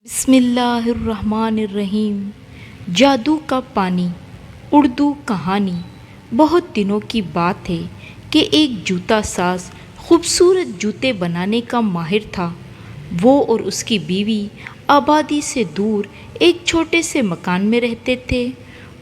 बिस्मिल्लाहिर्रहमानिर्रहीम। जादू का पानी। उर्दू कहानी। बहुत दिनों की बात है कि एक जूता साज खूबसूरत जूते बनाने का माहिर था। वो और उसकी बीवी आबादी से दूर एक छोटे से मकान में रहते थे।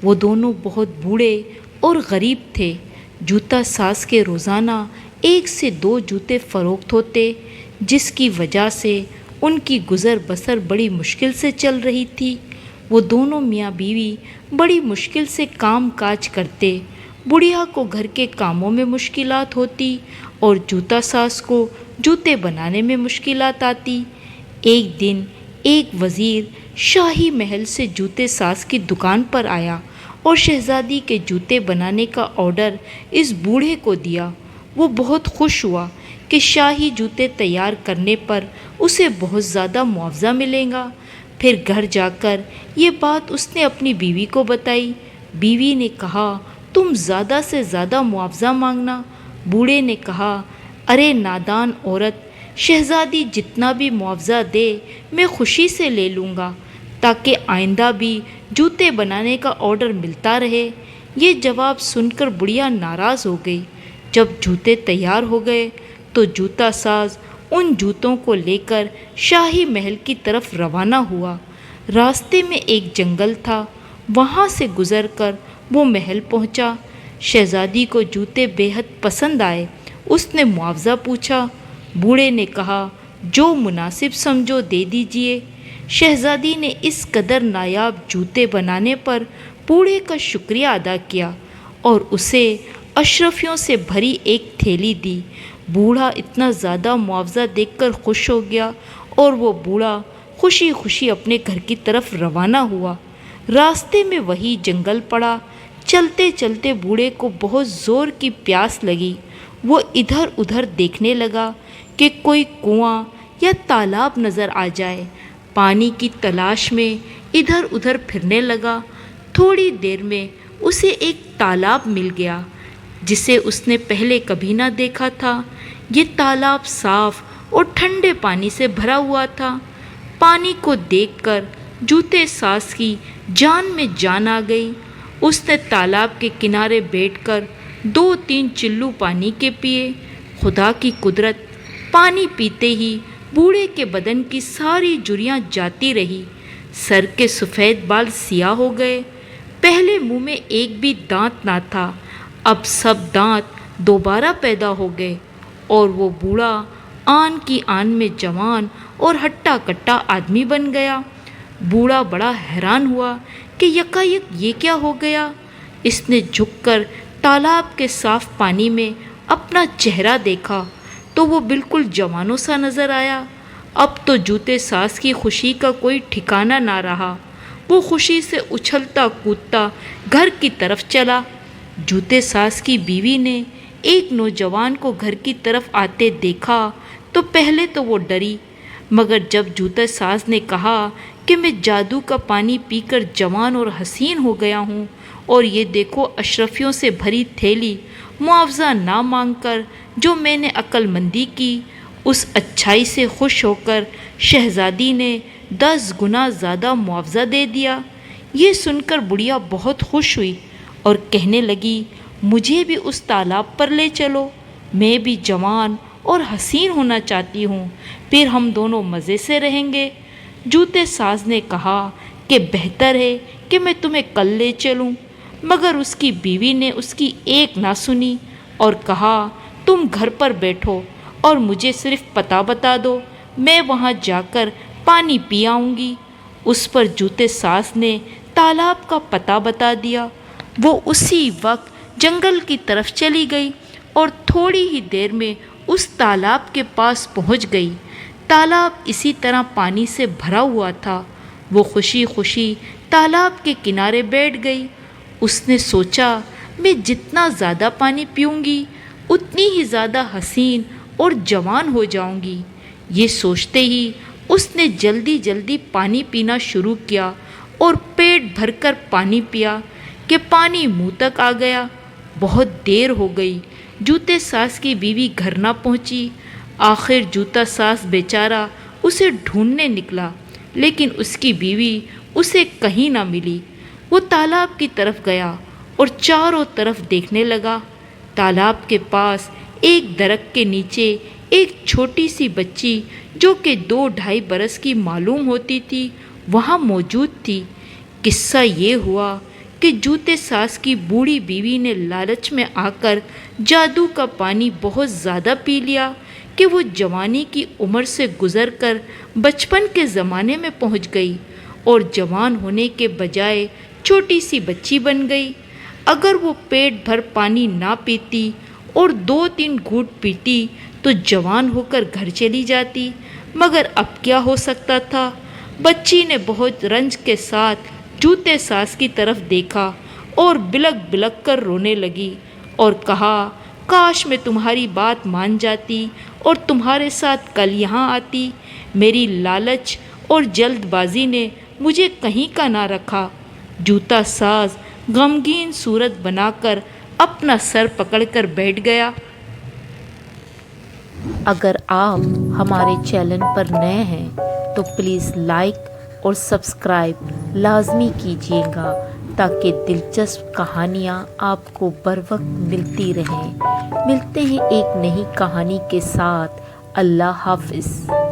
वो दोनों बहुत बूढ़े और गरीब थे। जूता साज के रोज़ाना 1 से 2 जूते फ़रोख्त होते, जिसकी वजह से उनकी गुज़र बसर बड़ी मुश्किल से चल रही थी। वो दोनों मियाँ बीवी बड़ी मुश्किल से काम काज करते। बुढ़िया को घर के कामों में मुश्किलात होती और जूता साज को जूते बनाने में मुश्किलात आती। एक दिन एक वज़ीर शाही महल से जूते साज की दुकान पर आया और शहज़ादी के जूते बनाने का ऑर्डर इस बूढ़े को दिया। वो बहुत खुश हुआ कि शाही जूते तैयार करने पर उसे बहुत ज़्यादा मुआवज़ा मिलेगा। फिर घर जाकर ये बात उसने अपनी बीवी को बताई। बीवी ने कहा, तुम ज़्यादा से ज़्यादा मुआवज़ा मांगना। बूढ़े ने कहा, अरे नादान औरत, शहज़ादी जितना भी मुआवज़ा दे मैं खुशी से ले लूँगा, ताकि आइंदा भी जूते बनाने का ऑर्डर मिलता रहे। ये जवाब सुनकर बुढ़िया नाराज़ हो गई। जब जूते तैयार हो गए तो जूता साज उन जूतों को लेकर शाही महल की तरफ रवाना हुआ। रास्ते में एक जंगल था, वहाँ से गुज़रकर वो महल पहुँचा। शहज़ादी को जूते बेहद पसंद आए। उसने मुआवज़ा पूछा। बूढ़े ने कहा, जो मुनासिब समझो दे दीजिए। शहज़ादी ने इस कदर नायाब जूते बनाने पर बूढ़े का शुक्रिया अदा किया और उसे अशरफियों से भरी एक थैली दी। बूढ़ा इतना ज़्यादा मुआवज़ा देखकर खुश हो गया और वो बूढ़ा खुशी खुशी अपने घर की तरफ रवाना हुआ। रास्ते में वही जंगल पड़ा। चलते चलते बूढ़े को बहुत ज़ोर की प्यास लगी। वो इधर उधर देखने लगा कि कोई कुआं या तालाब नज़र आ जाए। पानी की तलाश में इधर उधर फिरने लगा। थोड़ी देर में उसे एक तालाब मिल गया, जिसे उसने पहले कभी ना देखा था। ये तालाब साफ और ठंडे पानी से भरा हुआ था। पानी को देखकर जूते साज की जान में जान आ गई। उसने तालाब के किनारे बैठकर 2-3 चिल्लू पानी के पिए। खुदा की कुदरत, पानी पीते ही बूढ़े के बदन की सारी जुर्रियाँ जाती रही। सर के सफ़ेद बाल सियाह हो गए। पहले मुंह में एक भी दांत ना था, अब सब दांत दोबारा पैदा हो गए और वो बूढ़ा आन की आन में जवान और हट्टा कट्टा आदमी बन गया। बूढ़ा बड़ा हैरान हुआ कि यकायक ये क्या हो गया। इसने झुककर तालाब के साफ पानी में अपना चेहरा देखा तो वो बिल्कुल जवानों सा नज़र आया। अब तो जूते साज की खुशी का कोई ठिकाना ना रहा। वो खुशी से उछलता कूदता घर की तरफ चला। जूते साज की बीवी ने एक नौजवान को घर की तरफ आते देखा तो पहले तो वो डरी, मगर जब जूते साज ने कहा कि मैं जादू का पानी पीकर जवान और हसीन हो गया हूँ और ये देखो अशरफियों से भरी थैली, मुआवज़ा ना मांगकर जो मैंने अक्लमंदी की, उस अच्छाई से खुश होकर शहज़ादी ने 10 गुना ज़्यादा मुआवज़ा दे दिया। ये सुनकर बुढ़िया बहुत खुश हुई और कहने लगी, मुझे भी उस तालाब पर ले चलो, मैं भी जवान और हसीन होना चाहती हूँ, फिर हम दोनों मज़े से रहेंगे। जूते साज ने कहा कि बेहतर है कि मैं तुम्हें कल ले चलूँ, मगर उसकी बीवी ने उसकी एक ना सुनी और कहा, तुम घर पर बैठो और मुझे सिर्फ पता बता दो, मैं वहाँ जाकर पानी पी आऊँगी। उस पर जूते साज ने तालाब का पता बता दिया। वो उसी वक्त जंगल की तरफ चली गई और थोड़ी ही देर में उस तालाब के पास पहुंच गई। तालाब इसी तरह पानी से भरा हुआ था। वो खुशी खुशी तालाब के किनारे बैठ गई। उसने सोचा, मैं जितना ज़्यादा पानी पीऊँगी उतनी ही ज़्यादा हसीन और जवान हो जाऊँगी। ये सोचते ही उसने जल्दी जल्दी पानी पीना शुरू किया और पेट भरकर पानी पिया कि पानी मुंह तक आ गया। बहुत देर हो गई। जूते साज की बीवी घर ना पहुंची। आखिर जूता साज बेचारा उसे ढूंढने निकला। لیکن اس کی بیوی اسے کہیں نہ ملی۔ وہ تالاب کی طرف گیا اور چاروں طرف دیکھنے لگا۔ تالاب کے پاس ایک درخت کے نیچے ایک چھوٹی سی بچی جو کہ 2-2.5 برس کی معلوم ہوتی تھی وہاں موجود تھی۔ قصہ یہ ہوا کہ جوتے ساز کی بوڑھی بیوی نے لالچ میں آ کر جادو کا پانی بہت زیادہ پی لیا کہ وہ جوانی کی عمر سے گزر کر بچپن کے زمانے میں پہنچ گئی اور جوان ہونے کے بجائے چھوٹی سی بچی بن گئی۔ اگر وہ پیٹ بھر پانی نہ پیتی اور 2-3 گھونٹ پیتی تو جوان ہو کر گھر چلی جاتی، مگر اب کیا ہو سکتا تھا؟ بچی نے بہت رنج کے ساتھ جوتے ساز کی طرف دیکھا اور بلک بلک کر رونے لگی اور کہا، کاش میں تمہاری بات مان جاتی اور تمہارے ساتھ کل یہاں آتی۔ میری لالچ اور جلد بازی نے مجھے کہیں کا نہ رکھا۔ جوتا ساز غمگین صورت بنا کر اپنا سر پکڑ کر بیٹھ گیا۔ اگر آپ ہمارے چینل پر نئے ہیں تو پلیز لائک اور سبسکرائب لازمی کیجیے گا تاکہ دلچسپ کہانیاں آپ کو بر وقت ملتی رہیں۔ ملتے ہیں ایک نئی کہانی کے ساتھ۔ اللہ حافظ۔